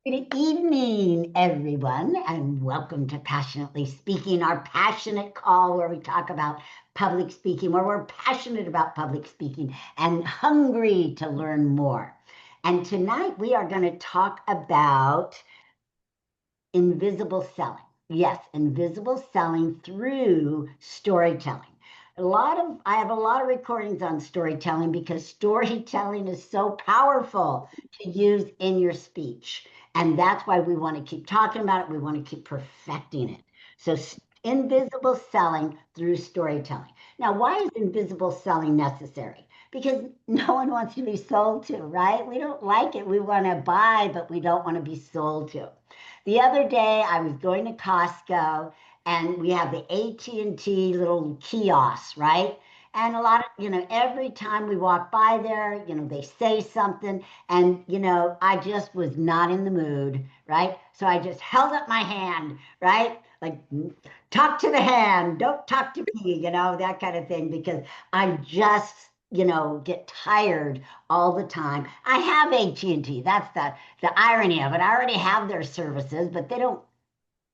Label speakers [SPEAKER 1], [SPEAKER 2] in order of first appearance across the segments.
[SPEAKER 1] Good evening, everyone, and welcome to Passionately Speaking, our passionate call where we talk about public speaking, where we're passionate about public speaking and hungry to learn more. And tonight we are going to talk about invisible selling. Yes, invisible selling through storytelling. I have a lot of recordings on storytelling because storytelling is so powerful to use in your speech. And that's why we want to keep talking about it. We want to keep perfecting it. So, invisible selling through storytelling. Now, why is invisible selling necessary? Because no one wants to be sold to, right? We don't like it. We want to buy, but we don't want to be sold to. The other day, I was going to Costco, and we have the AT&T little kiosks, right? And a lot of, every time we walk by there, they say something, and, I just was not in the mood, right? So I just held up my hand, right? Like, talk to the hand, don't talk to me, that kind of thing, because I just, get tired all the time. I have AT&T. That's the irony of it. I already have their services, but they don't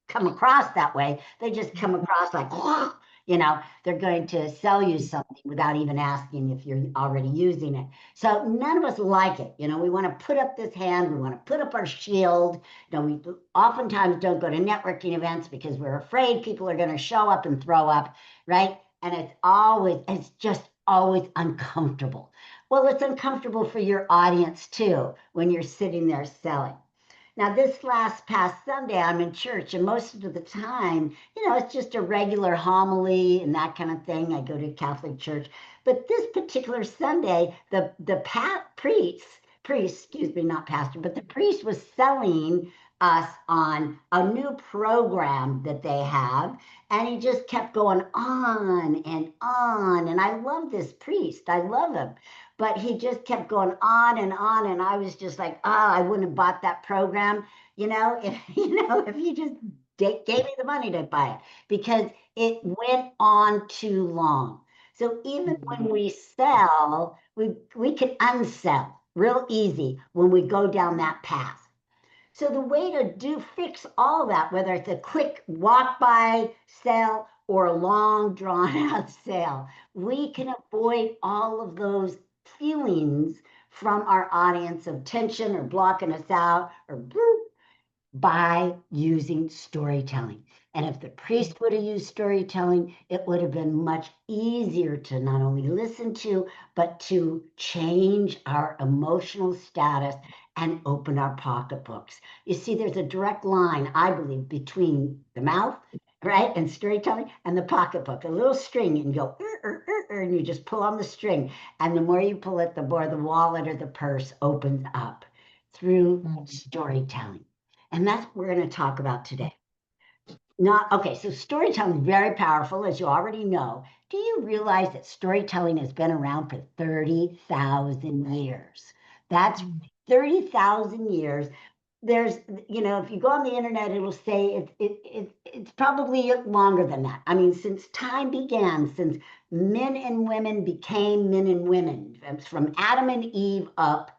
[SPEAKER 1] come across that way. They just come across like, they're going to sell you something without even asking if you're already using it. So none of us like it. We want to put up this hand. We want to put up our shield. We oftentimes don't go to networking events because we're afraid people are going to show up and throw up, right? And it's just always uncomfortable. Well, it's uncomfortable for your audience too when you're sitting there selling. Now, this past Sunday, I'm in church, and most of the time, it's just a regular homily and that kind of thing. I go to Catholic church. But this particular Sunday, priest, excuse me, not pastor, but the priest was selling us on a new program that they have. And he just kept going on and on. And I love this priest. I love him. But he just kept going on and on. And I was just like, I wouldn't have bought that program, if if you just gave me the money to buy it, because it went on too long. So even when we sell, we can unsell real easy when we go down that path. So the way to fix all that, whether it's a quick walk by sale or a long drawn out sale, we can avoid all of those feelings from our audience of tension or blocking us out or by using storytelling. And if the priest would have used storytelling, it would have been much easier to not only listen to, but to change our emotional status and open our pocketbooks. You see, there's a direct line, I believe, between the mouth, right, and storytelling and the pocketbook. A little string, and you go, and you just pull on the string. And the more you pull it, the more the wallet or the purse opens up through storytelling. And that's what we're going to talk about today. So storytelling is very powerful, as you already know. Do you realize that storytelling has been around for 30,000 years? That's 30,000 years. There's, if you go on the internet, it'll say it's probably longer than that. I mean, since time began, since men and women became men and women, from Adam and Eve up,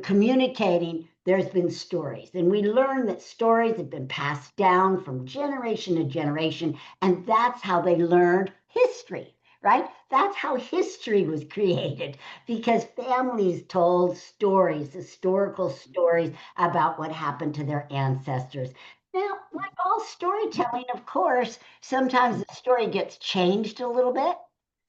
[SPEAKER 1] communicating, there's been stories. And we learn that stories have been passed down from generation to generation. And that's how they learned history, right? That's how history was created, because families told stories, historical stories about what happened to their ancestors. Now, like all storytelling, of course, sometimes the story gets changed a little bit.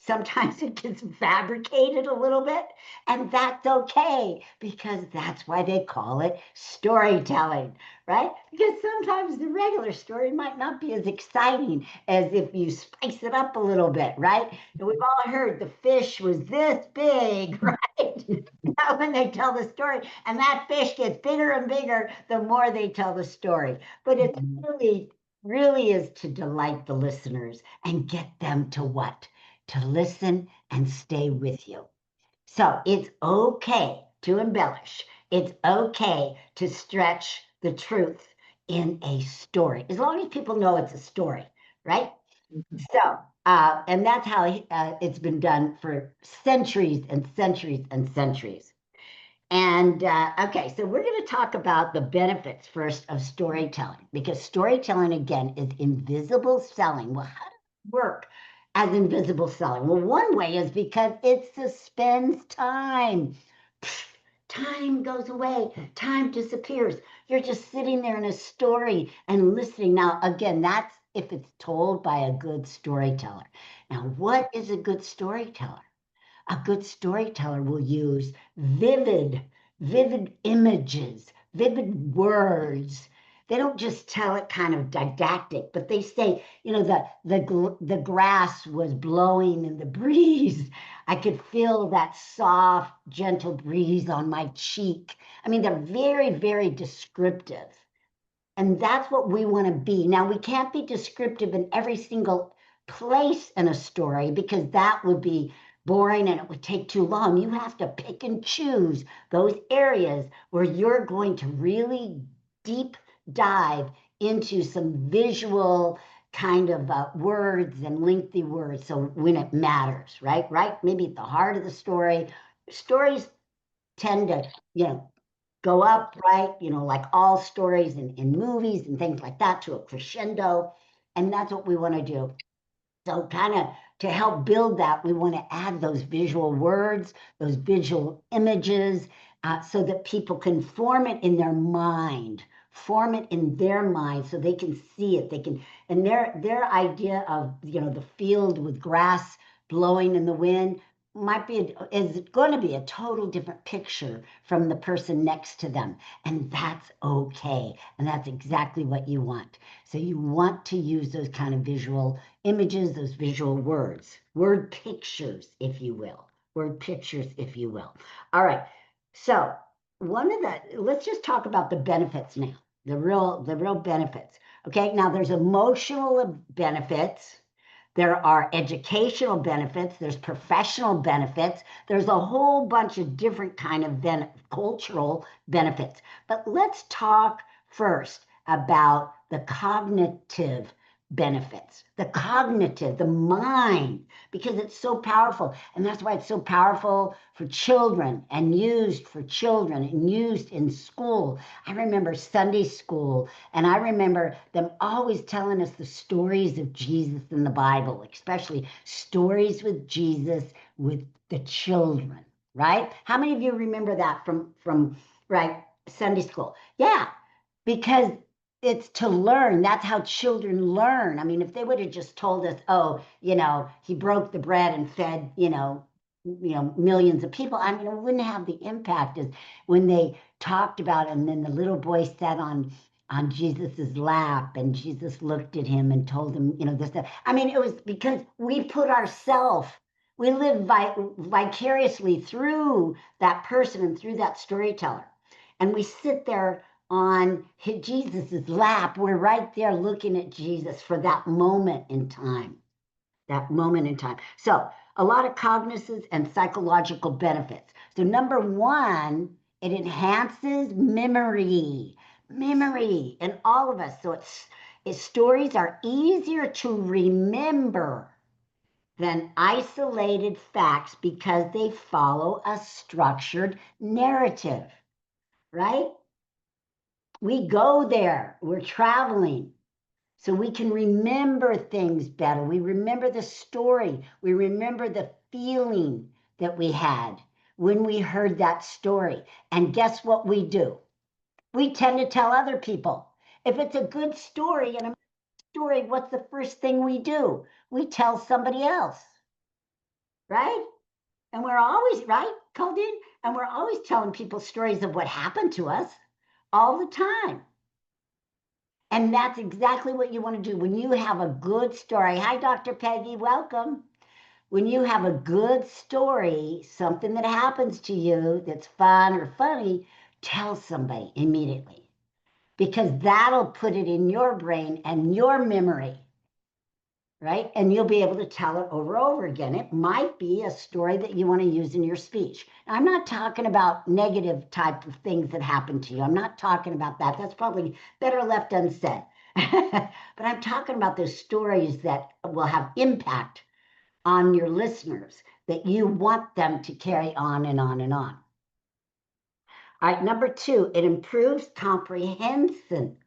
[SPEAKER 1] Sometimes it gets fabricated a little bit, and that's okay, because that's why they call it storytelling, right? Because sometimes the regular story might not be as exciting as if you spice it up a little bit, right? And we've all heard the fish was this big, right? Now when they tell the story, and that fish gets bigger and bigger the more they tell the story. But it really is to delight the listeners and get them to what? To listen and stay with you. So it's okay to embellish. It's okay to stretch the truth in a story, as long as people know it's a story, right? So, and that's how it's been done for centuries and centuries and centuries. And okay, so we're going to talk about the benefits first of storytelling, because storytelling, again, is invisible selling. Well, how does it work as invisible selling? Well, one way is because it suspends time. Pfft, time goes away, time disappears. You're just sitting there in a story and listening. Now, again, that's if it's told by a good storyteller. Now, what is a good storyteller? A good storyteller will use vivid images, vivid words. They don't just tell it kind of didactic, but they say, the grass was blowing in the breeze. I could feel that soft, gentle breeze on my cheek. I mean, they're very, very descriptive. And that's what we want to be. Now, we can't be descriptive in every single place in a story because that would be boring and it would take too long. You have to pick and choose those areas where you're going to really deep dive into some visual kind of words and lengthy words. So when it matters, right? Maybe at the heart of the story, stories tend to, go up, right? Like all stories in movies and things like that to a crescendo. And that's what we want to do. So kind of to help build that, we want to add those visual words, those visual images, so that people can form it in their mind, so they can see it. They can, and their idea of, the field with grass blowing in the wind is going to be a total different picture from the person next to them. And that's okay. And that's exactly what you want. So you want to use those kind of visual images, those visual words, word pictures, if you will. Word pictures, if you will. All right. So let's just talk about the benefits now, the real benefits. Okay. Now there's emotional benefits. There are educational benefits. There's professional benefits. There's a whole bunch of different kind of cultural benefits. But let's talk first about the cognitive benefits, the mind, because it's so powerful. And that's why it's so powerful for children and used for children and used in school. I remember Sunday school, and I remember them always telling us the stories of Jesus in the Bible, especially stories with Jesus with the children, right? How many of you remember that from right Sunday school? Yeah, because it's to learn. That's how children learn. I mean, if they would have just told us, oh, he broke the bread and fed, millions of people, I mean, it wouldn't have the impact as when they talked about it. And then the little boy sat on Jesus's lap, and Jesus looked at him and told him, this, that. I mean, it was because we live vicariously through that person and through that storyteller. And we sit there on Jesus's lap. We're right there looking at Jesus for that moment in time. So a lot of cognitive and psychological benefits. So number one, it enhances memory in all of us. So its stories are easier to remember than isolated facts because they follow a structured narrative, right? We go there, we're traveling, so we can remember things better. We remember the story. We remember the feeling that we had when we heard that story. And guess what we do? We tend to tell other people. If it's a good story and a story, what's the first thing we do? We tell somebody else, right? And we're always, right, Colleen? And we're always telling people stories of what happened to us all the time. And that's exactly what you want to do when you have a good story. Hi, Dr. Peggy, welcome. When you have a good story, something that happens to you that's fun or funny, tell somebody immediately, because that'll put it in your brain and your memory, right? And you'll be able to tell it over and over again. It might be a story that you want to use in your speech. Now, I'm not talking about negative type of things that happen to you. I'm not talking about that. That's probably better left unsaid. But I'm talking about those stories that will have impact on your listeners, that you want them to carry on and on and on. All right, number 2, it improves comprehension.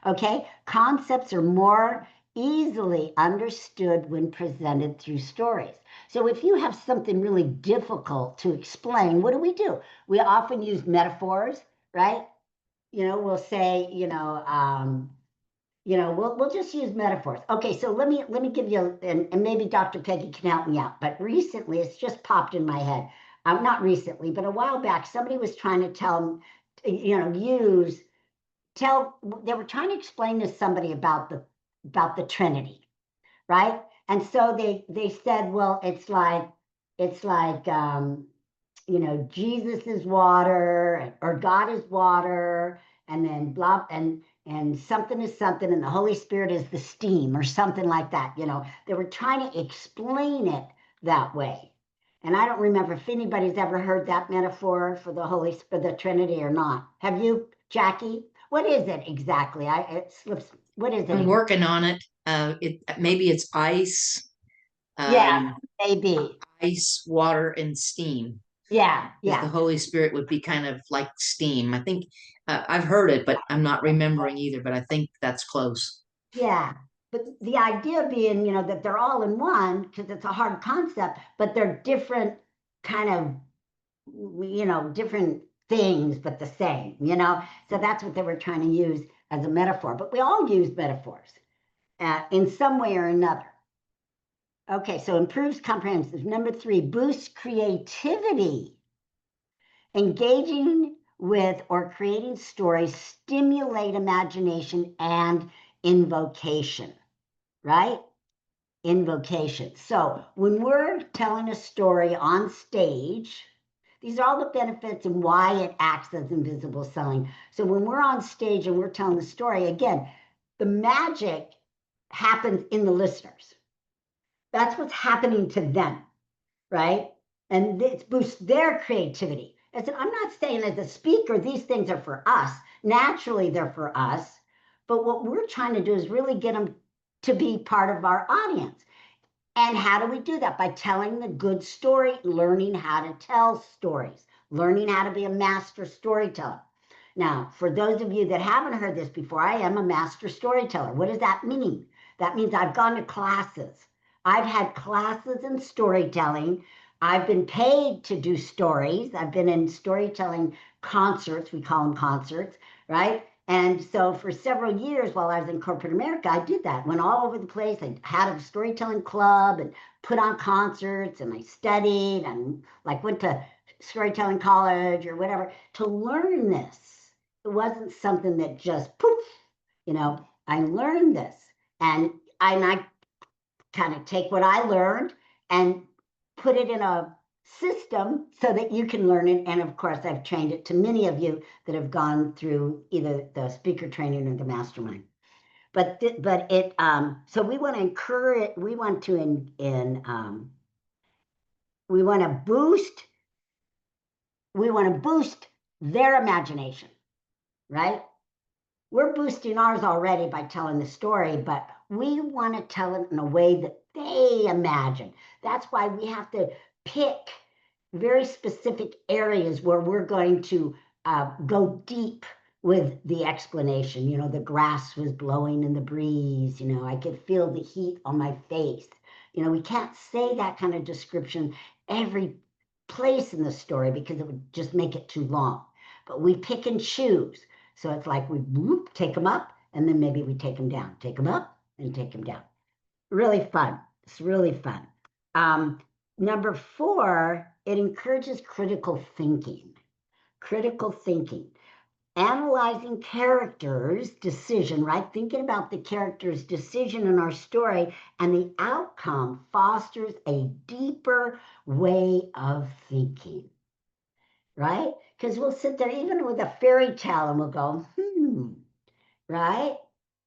[SPEAKER 1] Okay, concepts are more easily understood when presented through stories. So if you have something really difficult to explain, what do? We often use metaphors, right? We'll say, we'll just use metaphors. Okay, so let me give you, and maybe Dr. Peggy can help me out. But recently, it's just popped in my head. Not recently, but a while back, somebody was trying to they were trying to explain to somebody about the Trinity, right? And so they said, well, it's like Jesus is water, or God is water, and then blah, and something is something, and the Holy Spirit is the steam, or something like that. They were trying to explain it that way. And I don't remember if anybody's ever heard that metaphor for the Trinity or not. Have you, Jackie? What is it exactly? It slips. What is it?
[SPEAKER 2] I'm working on it. Maybe it's ice.
[SPEAKER 1] Yeah, maybe.
[SPEAKER 2] Ice, water, and steam.
[SPEAKER 1] Yeah,
[SPEAKER 2] Because the Holy Spirit would be kind of like steam. I think I've heard it, but I'm not remembering either. But I think that's close.
[SPEAKER 1] Yeah. But the idea being, that they're all in one, because it's a hard concept, but they're different kind of, different things, but the same. So that's what they were trying to use as a metaphor. But we all use metaphors in some way or another. Okay, so improves comprehensive. Number 3, boosts creativity. Engaging with or creating stories stimulate imagination and invocation, right? Invocation. So when we're telling a story on stage, these are all the benefits and why it acts as invisible selling. So when we're on stage and we're telling the story, again, the magic happens in the listeners. That's what's happening to them, right? And it boosts their creativity. I'm not saying as a speaker, these things are for us. Naturally, they're for us. But what we're trying to do is really get them to be part of our audience. And how do we do that? By telling the good story, learning how to tell stories, learning how to be a master storyteller. Now, for those of you that haven't heard this before, I am a master storyteller. What does that mean? That means I've gone to classes. I've had classes in storytelling. I've been paid to do stories. I've been in storytelling concerts. We call them concerts, right? And so for several years while I was in corporate America, I did that. Went all over the place. I had a storytelling club and put on concerts, and I studied and went to storytelling college or whatever to learn this. It wasn't something that just poof, I learned this. And I kind of take what I learned and put it in a system so that you can learn it. And of course, I've trained it to many of you that have gone through either the speaker training or the mastermind. So we want to encourage, we want to boost, their imagination, right? We're boosting ours already by telling the story, but we want to tell it in a way that they imagine. That's why we have to pick very specific areas where we're going to go deep with the explanation. The grass was blowing in the breeze. I could feel the heat on my face. We can't say that kind of description every place in the story because it would just make it too long. But we pick and choose. So it's like we take them up, and then maybe we take them down. Take them up and take them down. Really fun. It's really fun. Number 4, it encourages critical thinking. Critical thinking. Analyzing characters' decision, right? Thinking about the character's decision in our story and the outcome fosters a deeper way of thinking, right? Because we'll sit there even with a fairy tale and we'll go, right?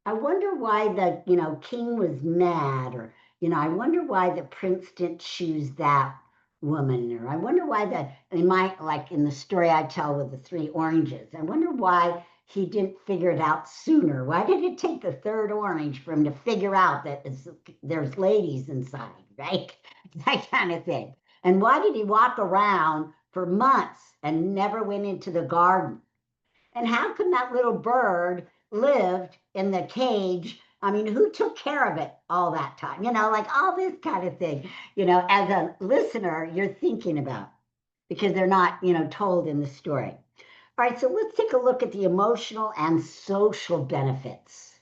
[SPEAKER 1] I wonder why the king was mad, or I wonder why the prince didn't choose that woman, or I wonder why in the story I tell with the 3 oranges, I wonder why he didn't figure it out sooner. Why did it take the 3rd orange for him to figure out that there's ladies inside, right? That kind of thing. And why did he walk around for months and never went into the garden? And how come that little bird lived in the cage? I mean, who took care of it all that time? Like all this kind of thing, as a listener, you're thinking about because they're not, told in the story. All right, so let's take a look at the emotional and social benefits.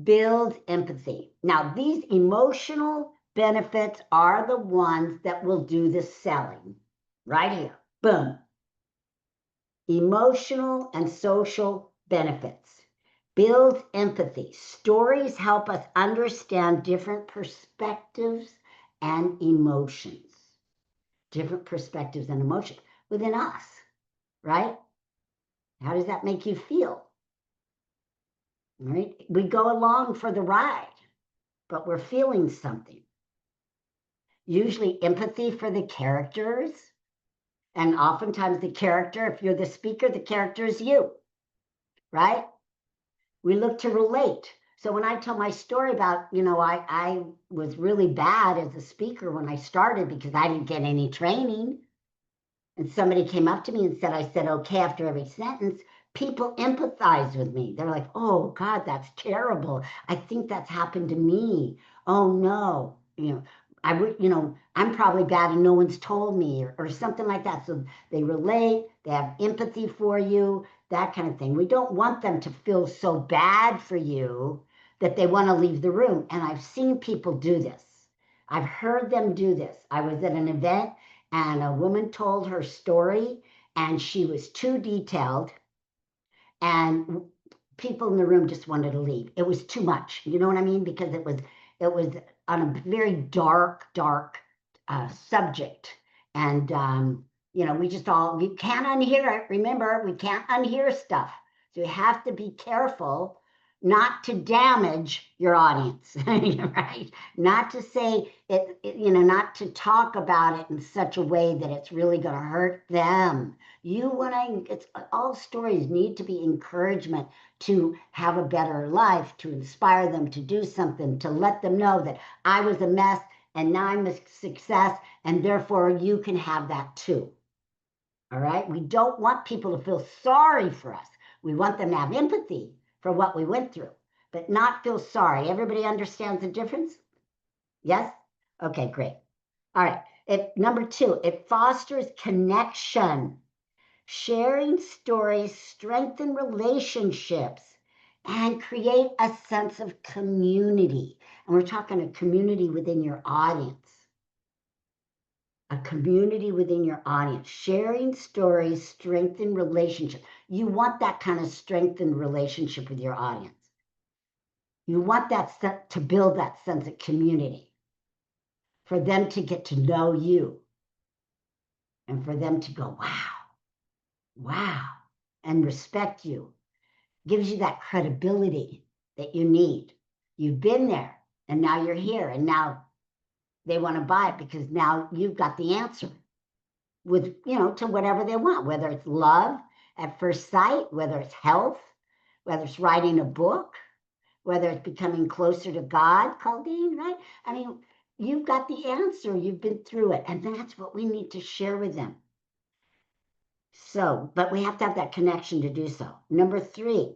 [SPEAKER 1] Build empathy. Now, these emotional benefits are the ones that will do the selling. Right here. Boom. Emotional and social benefits. Build empathy. Stories help us understand different perspectives and emotions. Different perspectives and emotions within us, right? How does that make you feel? Right? We go along for the ride, but we're feeling something. Usually empathy for the characters. And oftentimes the character, if you're the speaker, the character is you, right? We look to relate. So when I tell my story about, I was really bad as a speaker when I started because I didn't get any training. And somebody came up to me and said, I said, okay, after every sentence, people empathize with me. They're like, oh God, that's terrible. I think that's happened to me. Oh no, I would, I'm probably bad and no one's told me or something like that. So they relate, they have empathy for you, that kind of thing. We don't want them to feel so bad for you that they want to leave the room. And I've seen people do this. I've heard them do this. I was at an event and a woman told her story and she was too detailed and people in the room just wanted to leave. It was too much. You know what I mean? Because it was on a very dark subject. And we can't unhear it. Remember, we can't unhear stuff. So you have to be careful not to damage your audience, right? Not to say it, not to talk about it in such a way that it's really going to hurt them. It's all stories need to be encouragement to have a better life, to inspire them to do something, to let them know that I was a mess and now I'm a success, and therefore you can have that too. All right? We don't want people to feel sorry for us. We want them to have empathy for what we went through, but not feel sorry. Everybody understands the difference? Yes? Okay, great. All right. Number 2, it fosters connection. Sharing stories strengthen relationships and create a sense of community. And we're talking a community within your audience. A community within your audience. Sharing stories strengthen relationships. You want that kind of strengthened relationship with your audience. You want that to build that sense of community, for them to get to know you, and for them to go, wow, and respect you. Gives you that credibility that you need. You've been there, and now you're here, and now they want to buy it because now you've got the answer with, to whatever they want, whether it's love at first sight, whether it's health, whether it's writing a book, whether it's becoming closer to God, Claudine, right? I mean, you've got the answer. You've been through it, and that's what we need to share with them. So, but we have to have that connection to do so. Number 3,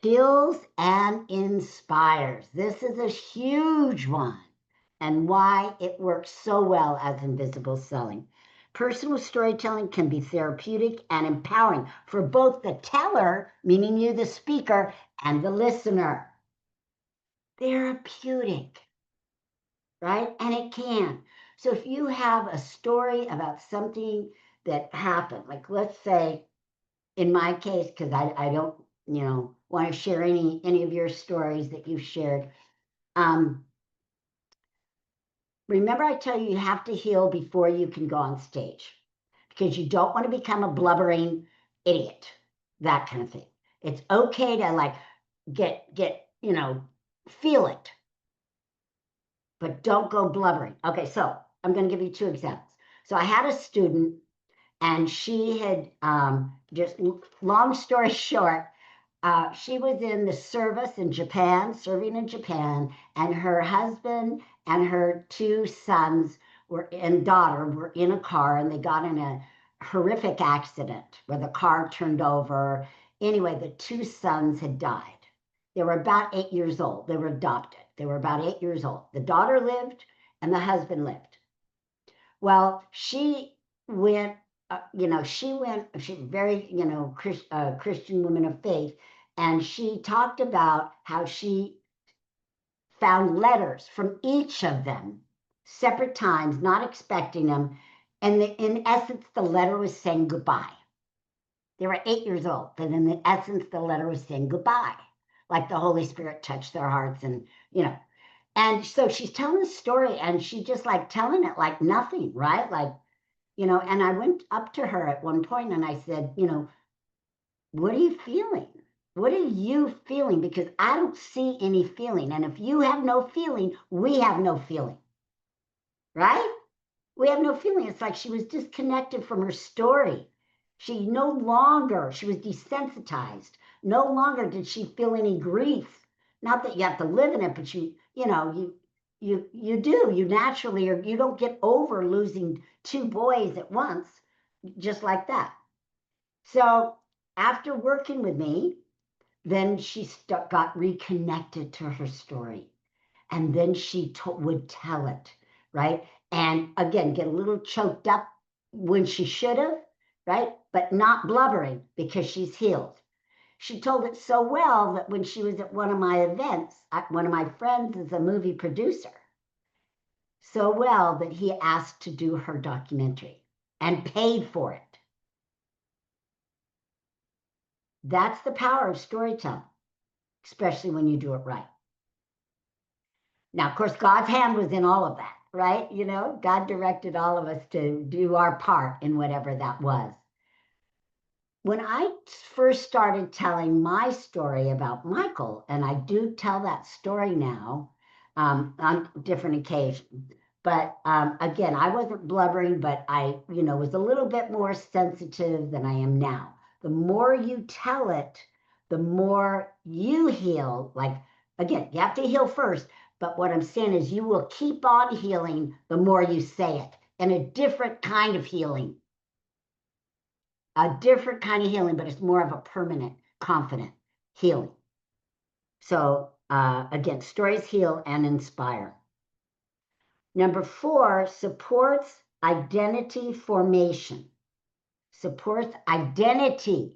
[SPEAKER 1] heals and inspires. This is a huge one, and why it works so well as invisible selling. Personal storytelling can be therapeutic and empowering for both the teller, meaning you, the speaker, and the listener. Therapeutic, right? And it can. So if you have a story about something that happened, like let's say in my case, because I don't, want to share any of your stories that you've shared. Remember, I tell you have to heal before you can go on stage because you don't want to become a blubbering idiot, that kind of thing. It's okay to like get feel it, but don't go blubbering. Okay, so I'm going to give you 2 examples. So I had a student and she had just long story short, she was in the service in Japan, serving in Japan, and her husband and her 2 sons and daughter were in a car, and they got in a horrific accident where the car turned over. Anyway, the two sons had died. They were about 8 years old. They were adopted. They were about 8 years old. The daughter lived and the husband lived. Well, she went, she's very, Christian woman of faith. And she talked about how she found letters from each of them, separate times, not expecting them. And in essence, the letter was saying goodbye. They were 8 years old, but in essence, the letter was saying goodbye, like the Holy Spirit touched their hearts, and. And so she's telling the story, and she just like telling it like nothing, right? Like, and I went up to her at one point and I said, what are you feeling? What are you feeling? Because I don't see any feeling. And if you have no feeling, we have no feeling, right? We have no feeling. It's like she was disconnected from her story. She was desensitized. No longer did she feel any grief. Not that you have to live in it, but you do. You naturally, or you don't get over losing two boys at once, just like that. So after working with me, then she got reconnected to her story. And then she would tell it, right? And again, get a little choked up when she should have, right? But not blubbering because she's healed. She told it so well that when she was at one of my events, one of my friends is a movie producer, so well that he asked to do her documentary and paid for it. That's the power of storytelling, especially when you do it right. Now, of course, God's hand was in all of that, right? God directed all of us to do our part in whatever that was. When I first started telling my story about Michael, and I do tell that story now on different occasions, but again, I wasn't blubbering, but I, was a little bit more sensitive than I am now. The more you tell it, the more you heal. Like, again, you have to heal first, but what I'm saying is you will keep on healing the more you say it, and a different kind of healing. A different kind of healing, but it's more of a permanent, confident healing. So again, stories heal and inspire. Number 4, supports identity formation. Supports identity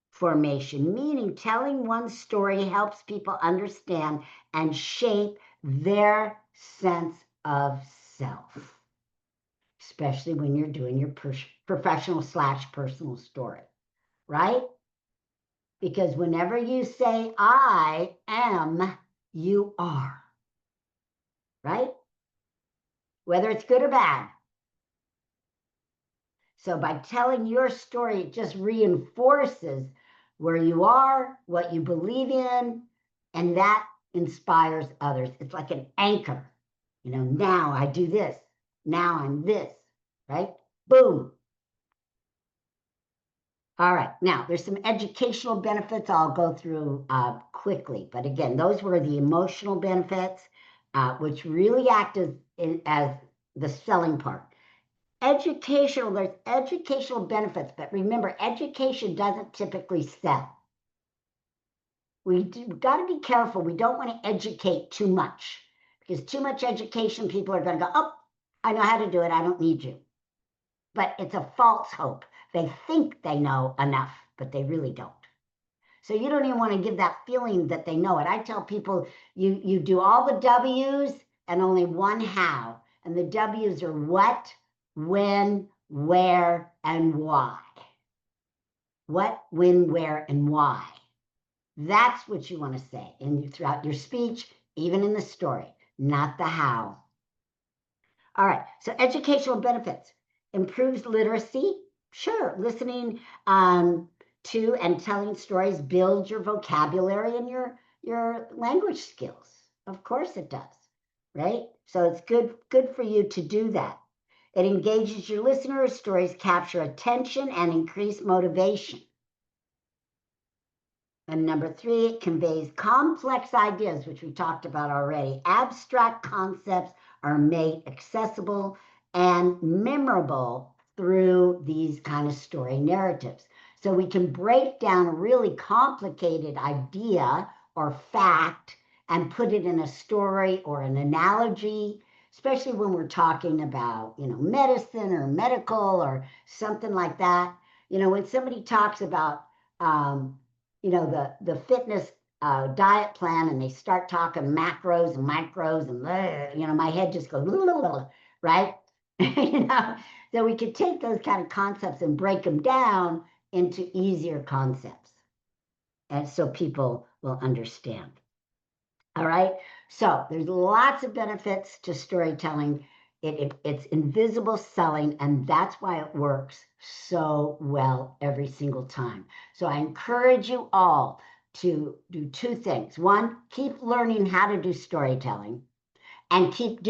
[SPEAKER 1] formation, meaning telling one's story helps people understand and shape their sense of self, especially when you're doing your professional/personal story, right? Because whenever you say, I am, you are, right? Whether it's good or bad. So by telling your story, it just reinforces where you are, what you believe in, and that inspires others. It's like an anchor. Now I do this. Now I'm this, right? Boom. All right, now there's some educational benefits I'll go through quickly. But again, those were the emotional benefits, which really act as the selling part. There's educational benefits, but remember, education doesn't typically sell. We've got to be careful. We don't want to educate too much, because too much education, people are going to go, oh, I know how to do it. I don't need you. But it's a false hope. They think they know enough, but they really don't. So you don't even want to give that feeling that they know it. I tell people, you do all the W's and only one how. And the W's are what, when, where, and why. What, when, where, and why. That's what you want to say throughout your speech, even in the story, not the how. All right, so educational benefits. Improves literacy. Sure, listening to and telling stories builds your vocabulary and your language skills. Of course it does, right? So it's good for you to do that. It engages your listeners. Stories capture attention and increase motivation. And number 3, it conveys complex ideas, which we talked about already. Abstract concepts are made accessible, and memorable through these kind of story narratives. So we can break down a really complicated idea or fact and put it in a story or an analogy, especially when we're talking about, medicine or medical or something like that. When somebody talks about, the fitness diet plan and they start talking macros and micros and, my head just goes, right? So we could take those kind of concepts and break them down into easier concepts. And so people will understand. All right. So there's lots of benefits to storytelling. It's invisible selling, and that's why it works so well every single time. So I encourage you all to do two things. One, keep learning how to do storytelling and keep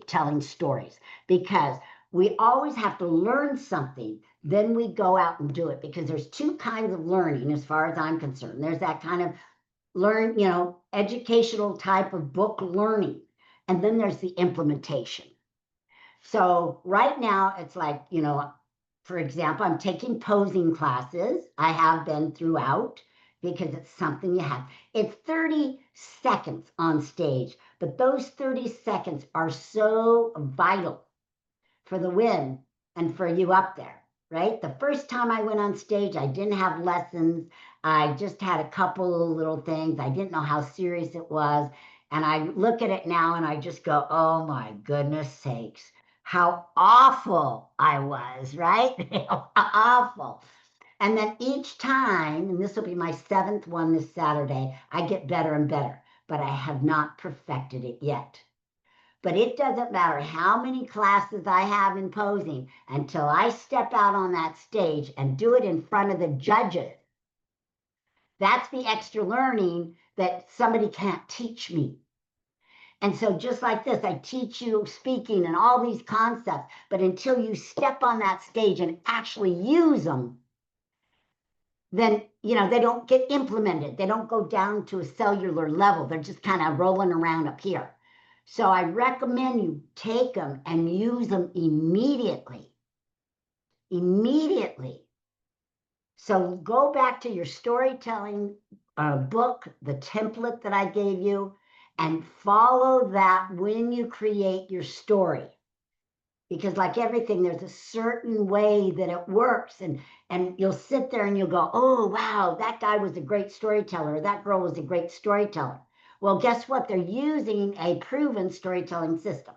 [SPEAKER 1] telling stories, because we always have to learn something, then we go out and do it, because there's two kinds of learning as far as I'm concerned. There's that kind of educational type of book learning, and then there's the implementation. So right now it's like, for example, I'm taking posing classes. I have been throughout, because it's something you have. It's 30 seconds on stage, but those 30 seconds are so vital for the win and for you up there, right? The first time I went on stage, I didn't have lessons. I just had a couple of little things. I didn't know how serious it was. And I look at it now and I just go, oh my goodness sakes, how awful I was, right? Awful. And then each time, and this will be my 7th one this Saturday, I get better and better, but I have not perfected it yet. But it doesn't matter how many classes I have in posing until I step out on that stage and do it in front of the judges. That's the extra learning that somebody can't teach me. And so just like this, I teach you speaking and all these concepts, but until you step on that stage and actually use them, then, they don't get implemented. They don't go down to a cellular level. They're just kind of rolling around up here. So I recommend you take them and use them immediately. Immediately. So go back to your storytelling book, the template that I gave you, and follow that when you create your story. Because like everything, there's a certain way that it works. And you'll sit there and you'll go, oh, wow, that guy was a great storyteller. Or that girl was a great storyteller. Well, guess what? They're using a proven storytelling system.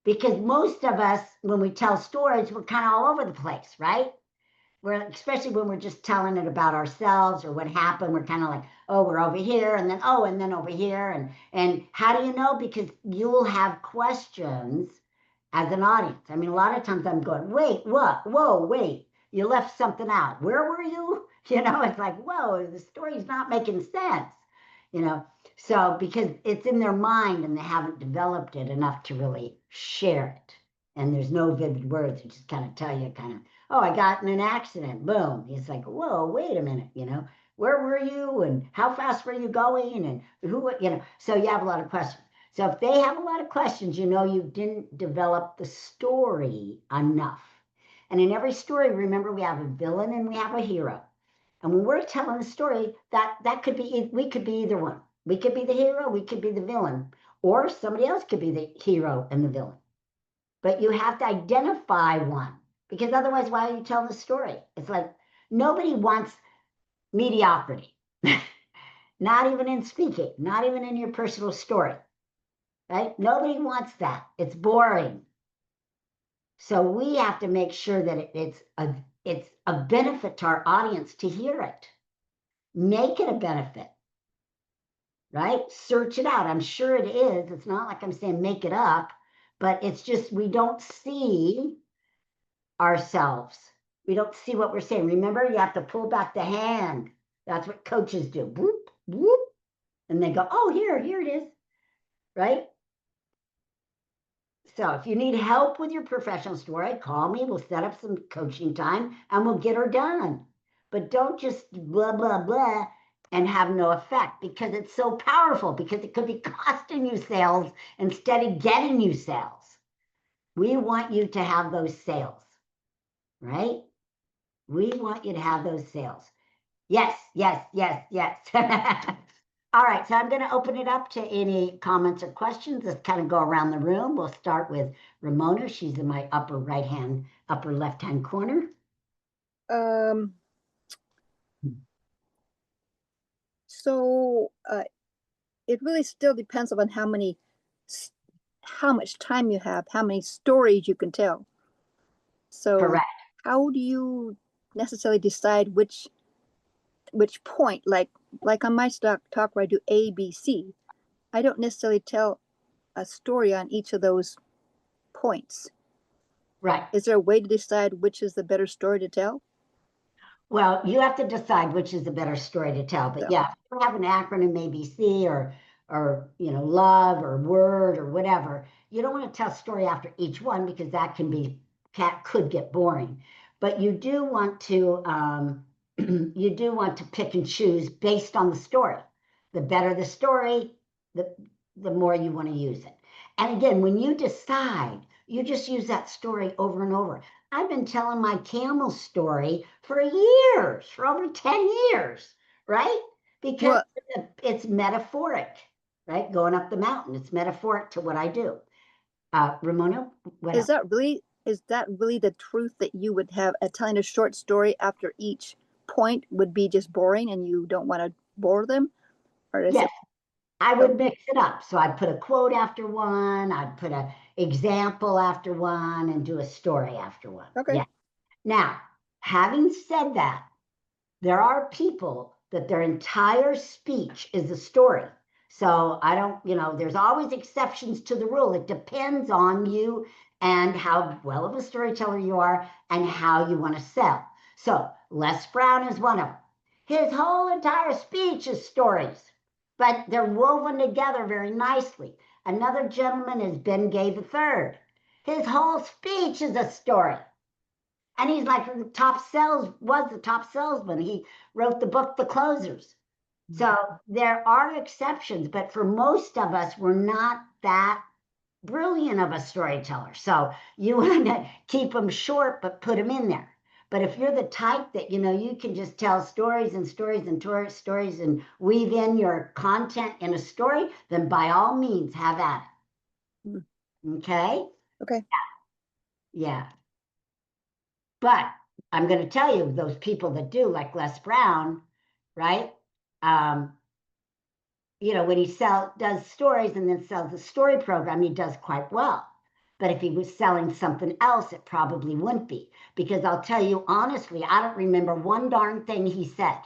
[SPEAKER 1] Because most of us, when we tell stories, we're kind of all over the place, right? Especially when we're just telling it about ourselves or what happened, we're kind of like, oh, we're over here, and then over here. And how do you know? Because you'll have questions as an audience. I mean, a lot of times I'm going, wait, what? Whoa, wait, you left something out. Where were you? It's like, whoa, the story's not making sense, you know. So because it's in their mind and they haven't developed it enough to really share it. And there's no vivid words, they just kind of tell you oh, I got in an accident, boom. It's like, whoa, wait a minute, where were you and how fast were you going and who, so you have a lot of questions. So if they have a lot of questions, you didn't develop the story enough. And in every story, remember, we have a villain and we have a hero. And when we're telling the story, that could be, we could be either one. We could be the hero, we could be the villain, or somebody else could be the hero and the villain. But you have to identify one, because otherwise, why are you telling the story? It's like nobody wants mediocrity, not even in speaking, not even in your personal story. Right? Nobody wants that. It's boring. So we have to make sure that it's a benefit to our audience to hear it. Make it a benefit. Right? Search it out. I'm sure it is. It's not like I'm saying make it up, but it's just we don't see ourselves. We don't see what we're saying. Remember, you have to pull back the hand. That's what coaches do. Whoop, whoop. And they go, oh, here it is. Right? So if you need help with your professional story, call me. We'll set up some coaching time and we'll get her done. But don't just blah, blah, blah and have no effect, because it's so powerful, because it could be costing you sales instead of getting you sales. We want you to have those sales, right? We want you to have those sales. Yes, yes, yes, yes. All right, so I'm going to open it up to any comments or questions. Let's kind of go around the room. We'll start with Ramona. She's in my upper left-hand corner.
[SPEAKER 3] So it really still depends on how much time you have, how many stories you can tell. So
[SPEAKER 1] Correct.
[SPEAKER 3] how do you necessarily decide which point, like on my talk where I do A, B, C, I don't necessarily tell a story on each of those points.
[SPEAKER 1] Right.
[SPEAKER 3] Is there a way to decide which is the better story to tell?
[SPEAKER 1] Well, you have to decide which is the better story to tell. But yeah, if you have an acronym ABC or love or word or whatever, you don't want to tell story after each one because that could get boring. But you do want to pick and choose based on the story. The better the story, the more you want to use it. And again, when you decide, you just use that story over and over. I've been telling my camel story for years, for over 10 years, right? Because it's metaphoric, right? Going up the mountain, it's metaphoric to what I do. Ramona, what
[SPEAKER 3] is
[SPEAKER 1] else?
[SPEAKER 3] that really the truth, that you would have telling a short story after each point would be just boring and you don't want to bore them? Or is
[SPEAKER 1] Yes, I would mix it up. So I'd put a quote after one, I'd put an example after one, and do a story after one.
[SPEAKER 3] Okay.
[SPEAKER 1] Yeah. Now, having said that, there are people that their entire speech is a story. So I don't, there's always exceptions to the rule. It depends on you and how well of a storyteller you are and how you want to sell. So Les Brown is one of them. His whole entire speech is stories, but they're woven together very nicely. Another gentleman is Ben Gay III. His whole speech is a story. And he's like the top salesman. He wrote the book, The Closers. So there are exceptions, but for most of us, we're not that brilliant of a storyteller. So you want to keep them short, but put them in there. But if you're the type that, you can just tell stories and stories and stories and weave in your content in a story, then by all means, have at it. Okay?
[SPEAKER 3] Okay.
[SPEAKER 1] Yeah. But I'm going to tell you, those people that do, like Les Brown, right? When he does stories and then sells a story program, he does quite well. But if he was selling something else, it probably wouldn't be. Because I'll tell you honestly, I don't remember one darn thing he said.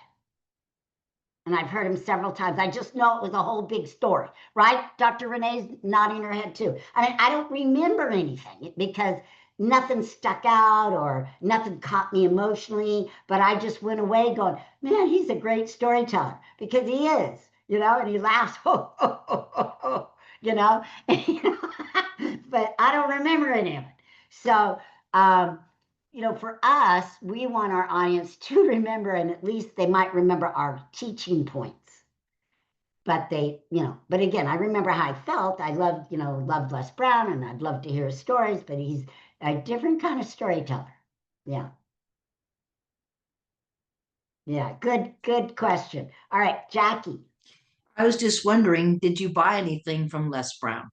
[SPEAKER 1] And I've heard him several times. I just know it was a whole big story, right? Dr. Renee's nodding her head too. I mean, I don't remember anything because nothing stuck out or nothing caught me emotionally, but I just went away going, man, he's a great storyteller because he is, and he laughs, ho, ho, ho, ho, ho, but I don't remember any of it. So, for us, we want our audience to remember, and at least they might remember our teaching points. But but again, I remember how I felt. I loved Les Brown, and I'd love to hear his stories, but he's a different kind of storyteller. Yeah. Yeah, good question. All right, Jackie.
[SPEAKER 2] I was just wondering, did you buy anything from Les Brown?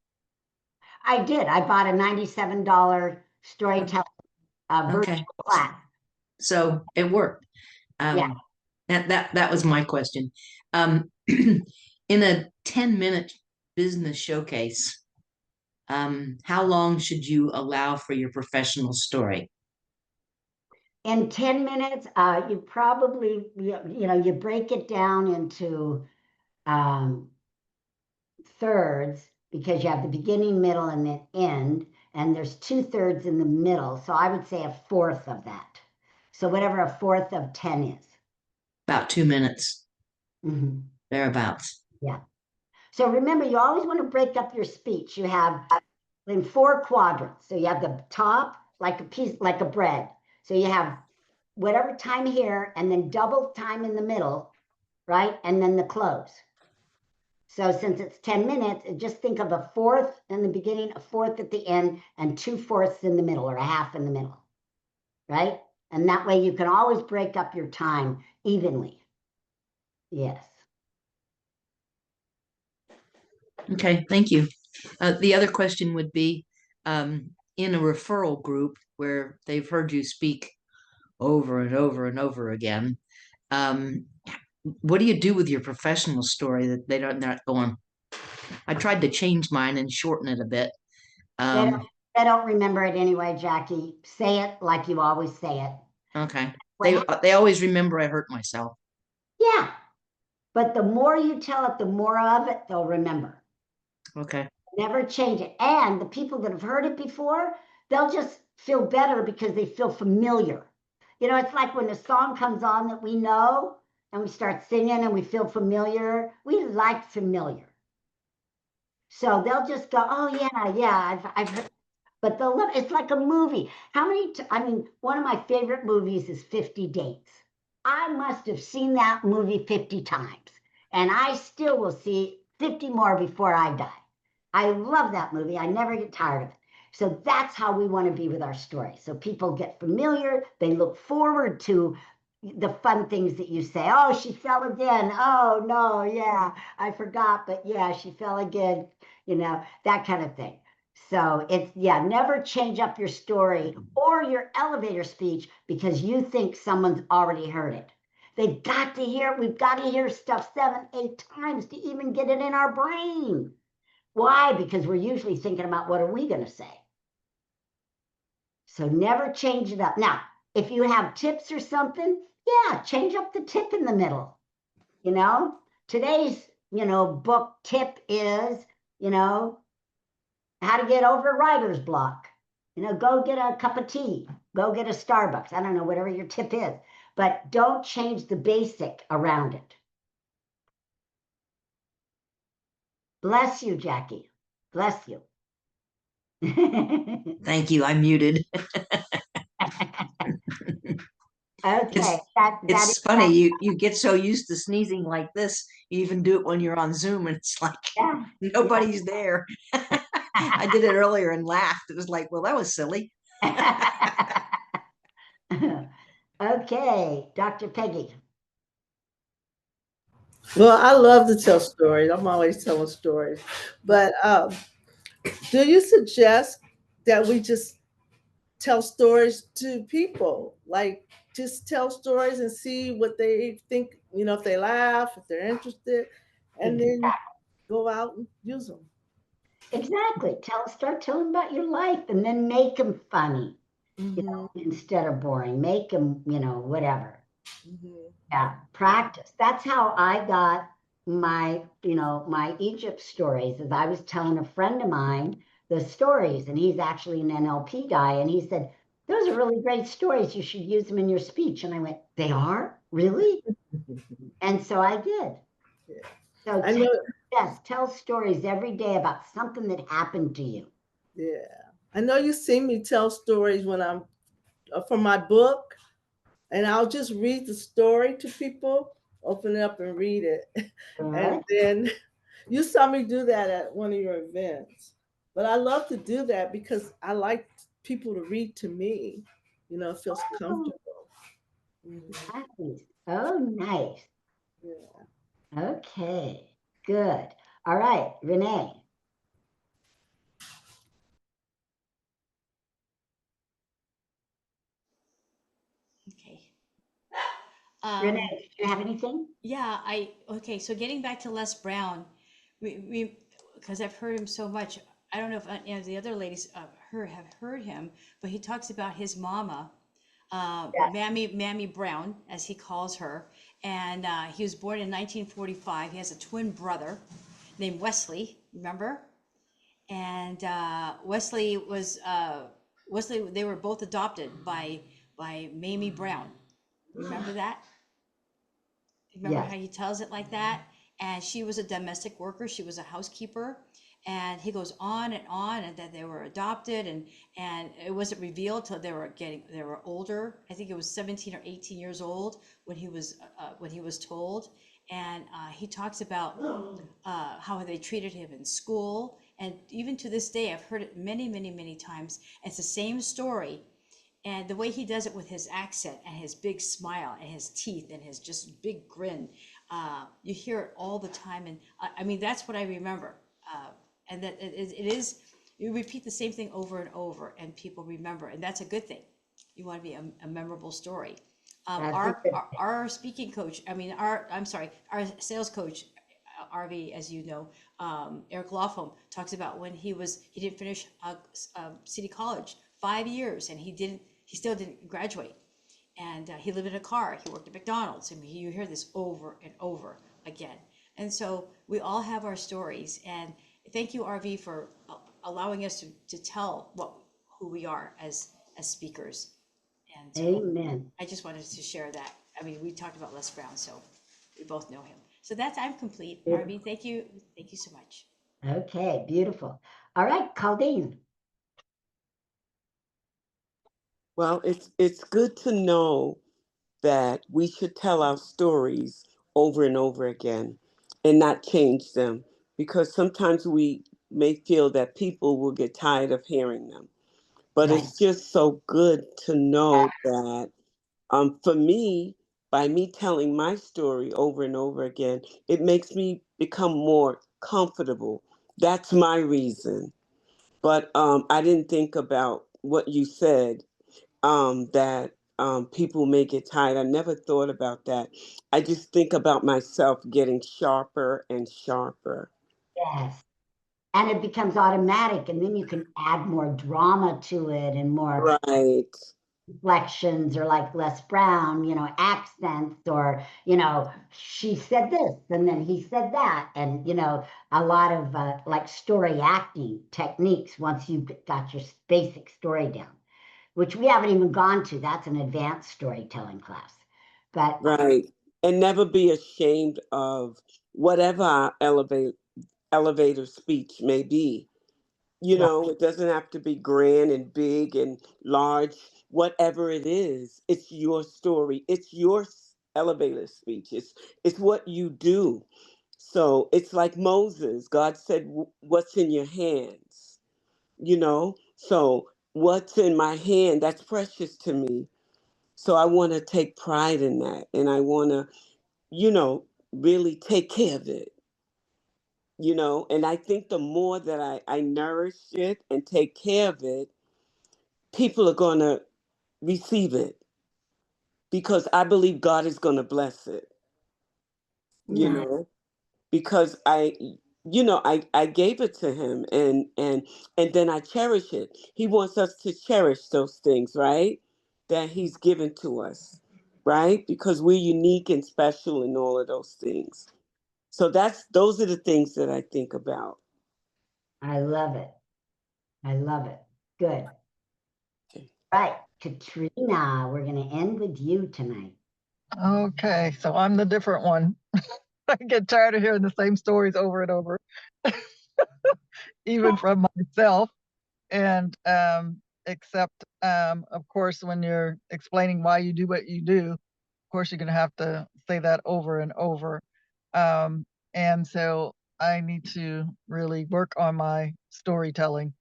[SPEAKER 1] I did. I bought a $97 storytelling virtual class.
[SPEAKER 2] So it worked.
[SPEAKER 1] Yeah.
[SPEAKER 2] That was my question. In a 10-minute business showcase, how long should you allow for your professional story?
[SPEAKER 1] In 10 minutes, you probably, you break it down into thirds because you have the beginning, middle, and then end, and there's 2/3 in the middle. So I would say a fourth of that. So whatever a fourth of 10 is.
[SPEAKER 2] About 2 minutes, thereabouts.
[SPEAKER 1] Yeah. So remember, you always want to break up your speech. You have in 4 quadrants. So you have the top, like a piece, like a bread. So you have whatever time here, and then double time in the middle, right? And then the close. So since it's 10 minutes, just think of a fourth in the beginning, a fourth at the end, and 2/4 in the middle, or a half in the middle, right? And that way you can always break up your time evenly. Yes.
[SPEAKER 2] Okay, thank you. The other question would be, in a referral group where they've heard you speak over and over and over again, what do you do with your professional story that they're not going? I tried to change mine and shorten it a bit.
[SPEAKER 1] They don't remember it anyway, Jackie. Say it like you always say it.
[SPEAKER 2] Okay.
[SPEAKER 1] What
[SPEAKER 2] They always remember I hurt myself.
[SPEAKER 1] Yeah. But the more you tell it, the more of it they'll remember.
[SPEAKER 2] Okay.
[SPEAKER 1] Never change it. And the people that have heard it before, they'll just feel better because they feel familiar. You know, it's like when a song comes on that we know and we start singing and we feel familiar. We like familiar. So they'll just go, oh, yeah, I've heard. But they'll love it's like a movie. How many? I mean, one of my favorite movies is 50 Dates. I must have seen that movie 50 times, and I still will see 50 more before I die. I love that movie. I never get tired of it. So that's how we want to be with our story. So people get familiar, they look forward to the fun things that you say. Oh, she fell again. Oh, no, yeah, I forgot, but yeah, she fell again, that kind of thing. So never change up your story or your elevator speech because you think someone's already heard it. They've got to hear it. We've got to hear stuff 7, 8 times to even get it in our brain. Why? Because we're usually thinking about what are we going to say. So never change it up. Now, if you have tips or something, change up the tip in the middle. Today's, book tip is, how to get over writer's block. Go get a cup of tea, go get a Starbucks. I don't know, whatever your tip is, but don't change the basic around it. Bless you, Jackie. Bless you.
[SPEAKER 2] Thank you. I'm muted.
[SPEAKER 1] Okay.
[SPEAKER 2] It's funny. You get so used to sneezing like this. You even do it when you're on Zoom, and it's like nobody's there. I did it earlier and laughed. It was like, well, that was silly.
[SPEAKER 1] Okay, Dr. Peggy.
[SPEAKER 4] Well, I love to tell stories. I'm always telling stories. But do you suggest that we just tell stories to people? Like, just tell stories and see what they think, if they laugh, if they're interested, and then go out and use them.
[SPEAKER 1] Exactly. Start telling about your life and then make them funny, instead of boring. Make them, whatever. Yeah, practice. That's how I got my Egypt stories. As I was telling a friend of mine the stories, and he's actually an NLP guy, and he said, "Those are really great stories. You should use them in your speech." And I went, "They are? Really?" And so I did.
[SPEAKER 4] Yeah.
[SPEAKER 1] So
[SPEAKER 4] I know.
[SPEAKER 1] tell stories every day about something that happened to you.
[SPEAKER 4] Yeah, I know you see me tell stories when I'm from my book, and I'll just read the story to people, open it up and read it. And
[SPEAKER 1] Good.
[SPEAKER 4] then you saw me do that at one of your events. But I love to do that because I like people to read to me. It feels comfortable.
[SPEAKER 1] Nice. Oh, nice.
[SPEAKER 4] Yeah.
[SPEAKER 1] Okay, good. All right, Renee.
[SPEAKER 5] Okay.
[SPEAKER 1] Renee, did you have anything?
[SPEAKER 5] Yeah, okay, so getting back to Les Brown, because I've heard him so much. I don't know if any of the other ladies have heard him, but he talks about his mama,
[SPEAKER 1] Yeah.
[SPEAKER 5] Mammy Brown, as he calls her. And he was born in 1945. He has a twin brother named Wesley, remember? And Wesley, they were both adopted by Mamie Brown. Remember that? Remember
[SPEAKER 1] Yes.
[SPEAKER 5] how he tells it like that? And she was a domestic worker. She was a housekeeper. And he goes on and that they were adopted and it wasn't revealed till they were older. I think it was 17 or 18 years old when he was told. And he talks about how they treated him in school. And even to this day, I've heard it many, many, many times. It's the same story. And the way he does it with his accent and his big smile and his teeth and his just big grin, you hear it all the time. And I mean, that's what I remember. And that it is, you repeat the same thing over and over and people remember. And that's a good thing. You want to be a memorable story. Our speaking coach, our sales coach, Arvee, as you know, Eric Lofholm, talks about when he didn't finish City College, 5 years, and he still didn't graduate. And he lived in a car. He worked at McDonald's. I mean, you hear this over and over again. And so we all have our stories. And thank you, Arvee, for allowing us to tell who we are as speakers. And so
[SPEAKER 1] Amen.
[SPEAKER 5] I just wanted to share that. I mean, we talked about Les Brown, so we both know him. So I'm complete. Arvee, thank you. Thank you so much.
[SPEAKER 1] Okay, beautiful. All right, Colleen.
[SPEAKER 6] Well, it's good to know that we should tell our stories over and over again and not change them, because sometimes we may feel that people will get tired of hearing them. But
[SPEAKER 1] Right.
[SPEAKER 6] it's just so good to know that for me, by me telling my story over and over again, it makes me become more comfortable. That's my reason. But I didn't think about what you said, that people may get tired. I never thought about that. I just think about myself getting sharper and sharper.
[SPEAKER 1] Yes. And it becomes automatic, and then you can add more drama to it and more
[SPEAKER 6] Right,
[SPEAKER 1] inflections, or like Les Brown, accents, or, she said this and then he said that. And, a lot of like story acting techniques once you've got your basic story down, which we haven't even gone to. That's an advanced storytelling class. But
[SPEAKER 6] right. And never be ashamed of whatever our elevator speech may be. It doesn't have to be grand and big and large. Whatever it is, it's your story. It's your elevator speech. It's what you do. So it's like Moses. God said, "What's in your hands?" So what's in my hand, that's precious to me. So I want to take pride in that, and I want to, really take care of it. And I think the more that I nourish it and take care of it, people are going to receive it, because I believe God is going to bless it, you
[SPEAKER 1] mm,
[SPEAKER 6] know, because I gave it to him, and then I cherish it. He wants us to cherish those things, right? That he's given to us, right? Because we're unique and special in all of those things. So those are the things that I think about.
[SPEAKER 1] I love it. I love it. Good.
[SPEAKER 6] Okay.
[SPEAKER 1] Right. Katrina, we're going to end with you tonight.
[SPEAKER 7] Okay, so I'm the different one. I get tired of hearing the same stories over and over, even from myself. And except, of course, when you're explaining why you do what you do, of course, you're going to have to say that over and over. And so I need to really work on my storytelling.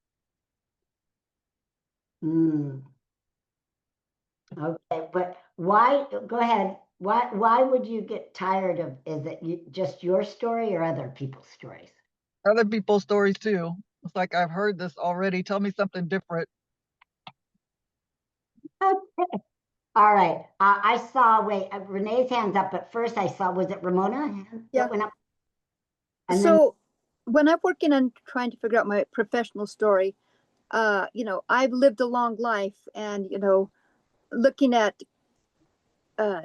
[SPEAKER 1] Mm. Okay, but why? Go ahead. Why would you get tired of? Is it just your story or other people's stories?
[SPEAKER 7] Other people's stories too. It's like, I've heard this already. Tell me something different.
[SPEAKER 1] Okay. All right. I saw. Wait, Renee's hands up. But first, I saw. Was it Ramona
[SPEAKER 3] Yeah.
[SPEAKER 1] that went up? And
[SPEAKER 3] So when I'm working on trying to figure out my professional story, I've lived a long life, and looking at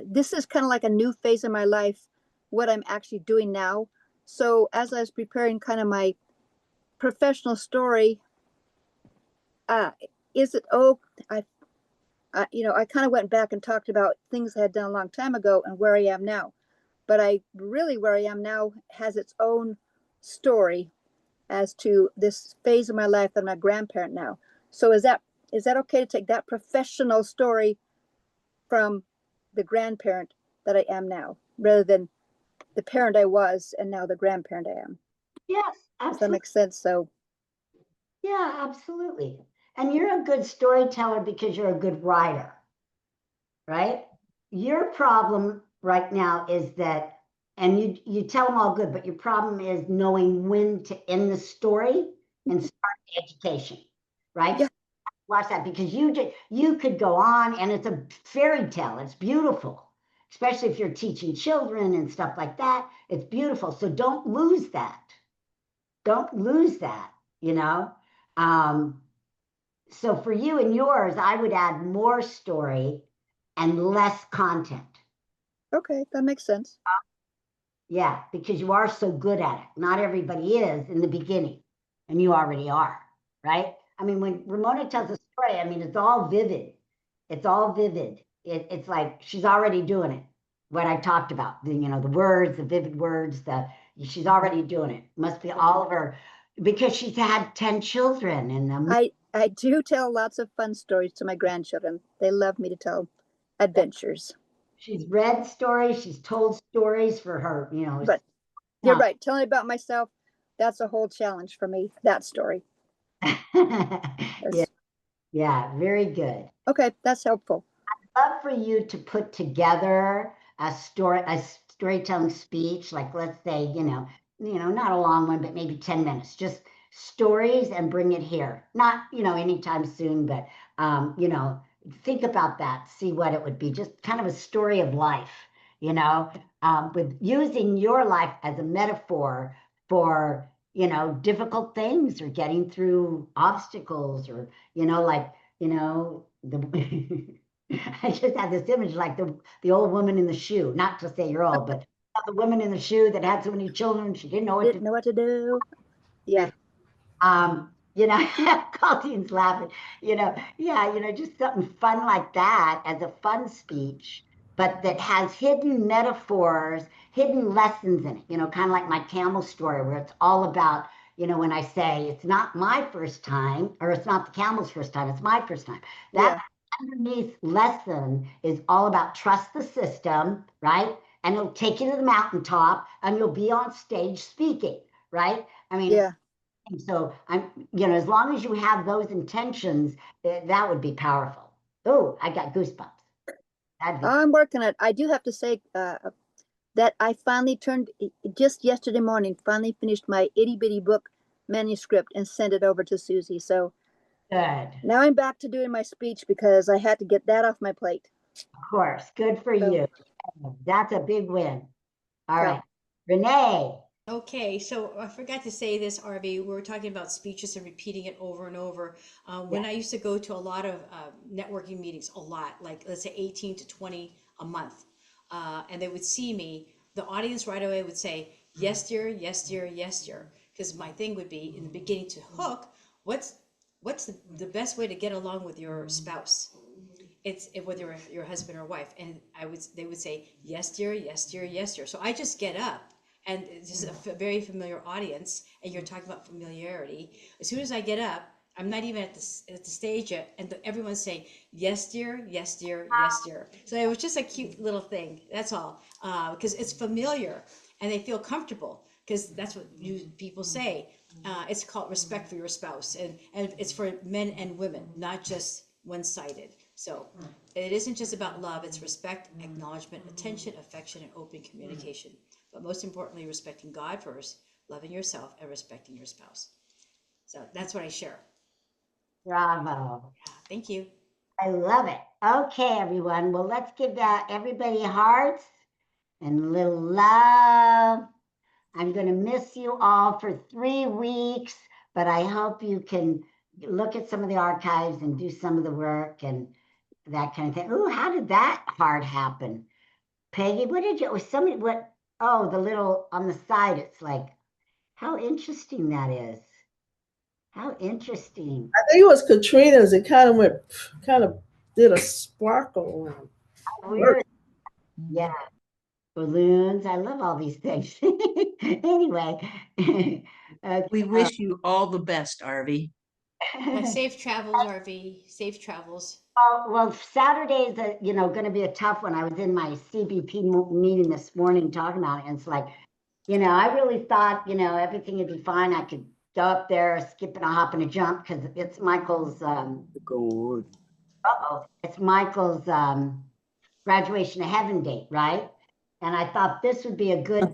[SPEAKER 3] this is kind of like a new phase of my life, what I'm actually doing now. So as I was preparing kind of my professional story, is it I kind of went back and talked about things I had done a long time ago and where I am now. But where I am now has its own story as to this phase of my life that I'm a grandparent now. So is that okay to take that professional story from the grandparent that I am now, rather than the parent I was and now the grandparent I am.
[SPEAKER 1] Yes,
[SPEAKER 3] Does that
[SPEAKER 1] absolutely.
[SPEAKER 3] make sense? So
[SPEAKER 1] Yeah, absolutely. And you're a good storyteller because you're a good writer, right? Your problem right now is that, and you tell them all good, but your problem is knowing when to end the story and start the education, right?
[SPEAKER 3] Yeah.
[SPEAKER 1] Watch that, because you could go on and it's a fairy tale. It's beautiful, especially if you're teaching children and stuff like that. It's beautiful. So don't lose that. Don't lose that, you know? Um, so for you and yours, I would add more story and less content.
[SPEAKER 3] okay, that makes sense.
[SPEAKER 1] Yeah, because you are so good at it. Not everybody is in the beginning, and you already are, right? I mean, when Ramona tells a story, I mean, it's all vivid. It's all vivid. It's like she's already doing it. What I talked about, the words, the vivid words, she's already doing it. Must be all of her, because she's had 10 children and
[SPEAKER 3] I do tell lots of fun stories to my grandchildren. They love me to tell adventures.
[SPEAKER 1] she's read stories, she's told stories for her,
[SPEAKER 3] But you're right. Telling about myself, that's a whole challenge for me, that story.
[SPEAKER 1] Yeah, yeah, very good.
[SPEAKER 3] Okay, that's helpful.
[SPEAKER 1] Love for you to put together a storytelling speech, like let's say, not a long one, but maybe 10 minutes, just stories, and bring it here. Not, anytime soon, but think about that, see what it would be. Just kind of a story of life, with using your life as a metaphor for, difficult things or getting through obstacles, or, like, the I just had this image, like the old woman in the shoe. Not to say you're old, but the woman in the shoe that had so many children, she didn't know what
[SPEAKER 3] Didn't know what to do. Yeah.
[SPEAKER 1] Colteen's laughing. Yeah, just something fun like that as a fun speech, but that has hidden metaphors, hidden lessons in it. Kind of like my camel story, where it's all about, when I say it's not my first time, or it's not the camel's first time, it's my first time. That
[SPEAKER 3] Yeah.
[SPEAKER 1] underneath lesson is all about trust the system, right? And it'll take you to the mountaintop, and you'll be on stage speaking, right? I mean,
[SPEAKER 3] Yeah.
[SPEAKER 1] so as long as you have those intentions, that would be powerful. Oh, I got goosebumps. That'd be
[SPEAKER 3] I'm working on it. I do have to say that I finally just yesterday morning, finally finished my itty bitty book manuscript and sent it over to Susie. So
[SPEAKER 1] good.
[SPEAKER 3] now I'm back to doing my speech because I had to get that off my plate.
[SPEAKER 1] Of course. Good for
[SPEAKER 3] So,
[SPEAKER 1] you. That's a big win. All
[SPEAKER 3] yeah.
[SPEAKER 1] right. Renee.
[SPEAKER 5] Okay, so I forgot to say this, Arvee. We were talking about speeches and repeating it over and over. When I used to go to a lot of networking meetings, a lot, like let's say 18 to 20 a month, and they would see me, the audience right away would say, yes, dear, yes, dear, yes, dear. Because my thing would be in the beginning to hook, what's the best way to get along with your spouse? It's whether your husband or wife, and they would say yes dear, yes dear, yes dear. So I just get up, and it's just a very familiar audience, and you're talking about familiarity. As soon as I get up, I'm not even at the stage yet, and everyone's saying yes dear, yes dear, yes dear. So it was just a cute little thing. That's all, because it's familiar, and they feel comfortable, because that's what people say. It's called respect for your spouse, and it's for men and women, not just one-sided. So it isn't just about love, it's respect, acknowledgement, attention, affection, and open communication. But most importantly, respecting God first, loving yourself, and respecting your spouse. So that's what I share.
[SPEAKER 1] Bravo.
[SPEAKER 5] Yeah, thank you.
[SPEAKER 1] I love it. Okay, everyone. Well, let's give everybody hearts and a little love. I'm going to miss you all for 3 weeks, but I hope you can look at some of the archives and do some of the work and that kind of thing. Ooh, how did that heart happen? Peggy, what did you, it was somebody, the little on the side, it's like, how interesting that is. How interesting.
[SPEAKER 4] I think it was Katrina's. It kind of did a sparkle around.
[SPEAKER 1] Weird. Yeah. Balloons. I love all these things. Anyway.
[SPEAKER 2] We wish you all the best, Arvee.
[SPEAKER 5] Safe travels, Arvee. Safe travels.
[SPEAKER 1] Well, Saturday's going to be a tough one. I was in my CBP meeting this morning talking about it, and it's like, I really thought, everything would be fine. I could go up there, skip and a hop and a jump because it's Michael's.
[SPEAKER 6] Go on.
[SPEAKER 1] It's Michael's graduation to heaven date, right? And I thought this would be a good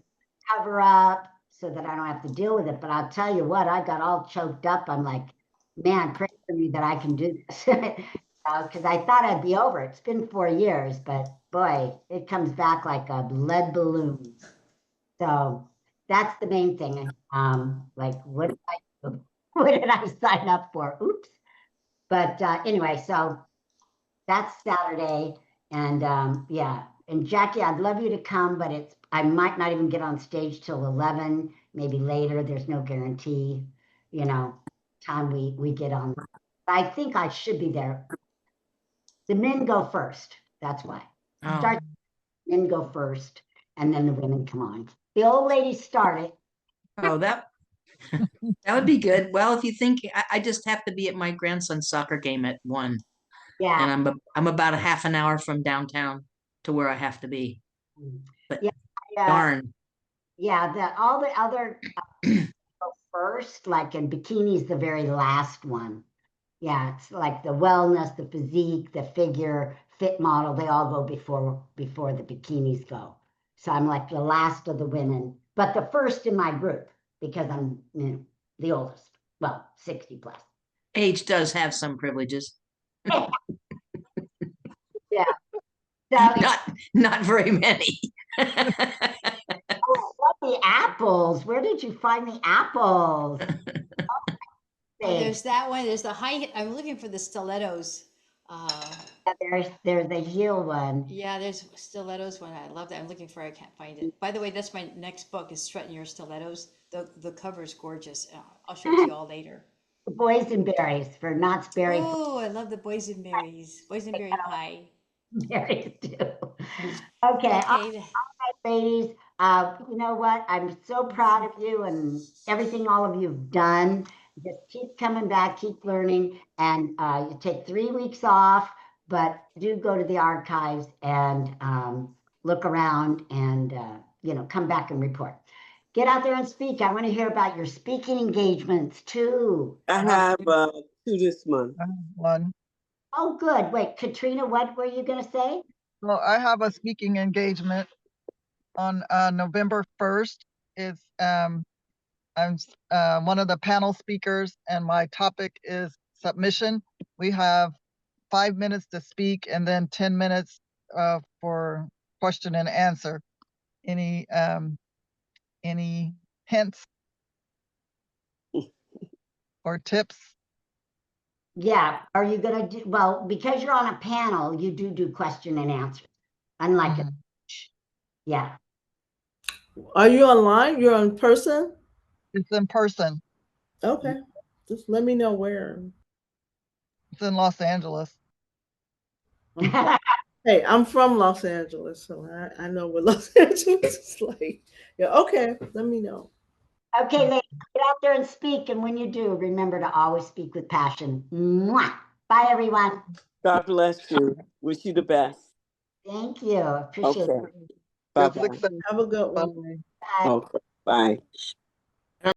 [SPEAKER 1] cover up so that I don't have to deal with it. But I'll tell you what, I got all choked up. I'm like, man, pray for me that I can do this. Because I thought I'd be over. It's been 4 years, but boy, it comes back like a lead balloon. So that's the main thing. Like, what did I do? What did I sign up for? Oops. But anyway, so that's Saturday. And yeah, and Jackie, I'd love you to come, but I might not even get on stage till 11, maybe later. There's no guarantee, time we get on. I think I should be there. The men go first. That's why.
[SPEAKER 2] Oh.
[SPEAKER 1] Start, men go first, and then the women come on. The old ladies started.
[SPEAKER 2] Oh, that would be good. Well, if you think I just have to be at my grandson's soccer game at 1.
[SPEAKER 1] Yeah.
[SPEAKER 2] And I'm about a half an hour from downtown to where I have to be. But
[SPEAKER 1] yeah,
[SPEAKER 2] darn.
[SPEAKER 1] Yeah, all the other go first, like in bikinis, the very last one. Yeah, it's like the wellness, the physique, the figure, fit model, they all go before the bikinis go. So I'm like the last of the women, but the first in my group because I'm the oldest. Well, 60 plus.
[SPEAKER 2] Age does have some privileges.
[SPEAKER 1] Yeah. So,
[SPEAKER 2] not very many.
[SPEAKER 1] the apples. Where did you find the apples?
[SPEAKER 5] There's that one. There's the high. I'm looking for the stilettos.
[SPEAKER 1] There's the heel one.
[SPEAKER 5] Yeah, there's stilettos one. I love that. I'm looking for it. I can't find it. By the way, that's my next book is Strutting Your Stilettos. The cover is gorgeous. I'll show it to you all later.
[SPEAKER 1] Boysenberries for Knott's Berry.
[SPEAKER 5] Oh, I love the boysenberries. Boysenberry pie.
[SPEAKER 1] Berries too. Okay. All right, ladies. You know what? I'm so proud of you and everything all of you've done. Just keep coming back, keep learning, and you take 3 weeks off, but do go to the archives and look around and come back and report. Get out there and speak. I want to hear about your speaking engagements too.
[SPEAKER 6] I have 2 this month.
[SPEAKER 7] 1.
[SPEAKER 1] Oh, good. Wait, Katrina, what were you going to say?
[SPEAKER 7] Well, I have a speaking engagement on November 1st. It's I'm one of the panel speakers, and my topic is submission. We have 5 minutes to speak, and then 10 minutes for question and answer. Any hints or tips?
[SPEAKER 1] Yeah. Are you going to do, well, because you're on a panel, you do question and answer. Unlike it. Yeah.
[SPEAKER 4] Are you online? You're in person?
[SPEAKER 7] It's in person.
[SPEAKER 4] Okay. Just let me know where.
[SPEAKER 7] It's in Los Angeles.
[SPEAKER 4] Hey, I'm from Los Angeles, so I know what Los Angeles is like. Yeah, okay. Let me know.
[SPEAKER 1] Okay, ladies, get out there and speak. And when you do, remember to always speak with passion. Mwah. Bye, everyone.
[SPEAKER 6] God bless you. Wish you the best.
[SPEAKER 1] Thank you. Appreciate it.
[SPEAKER 6] Bye-bye.
[SPEAKER 7] Have a good one.
[SPEAKER 4] Bye.
[SPEAKER 1] Bye.
[SPEAKER 6] Okay. Bye.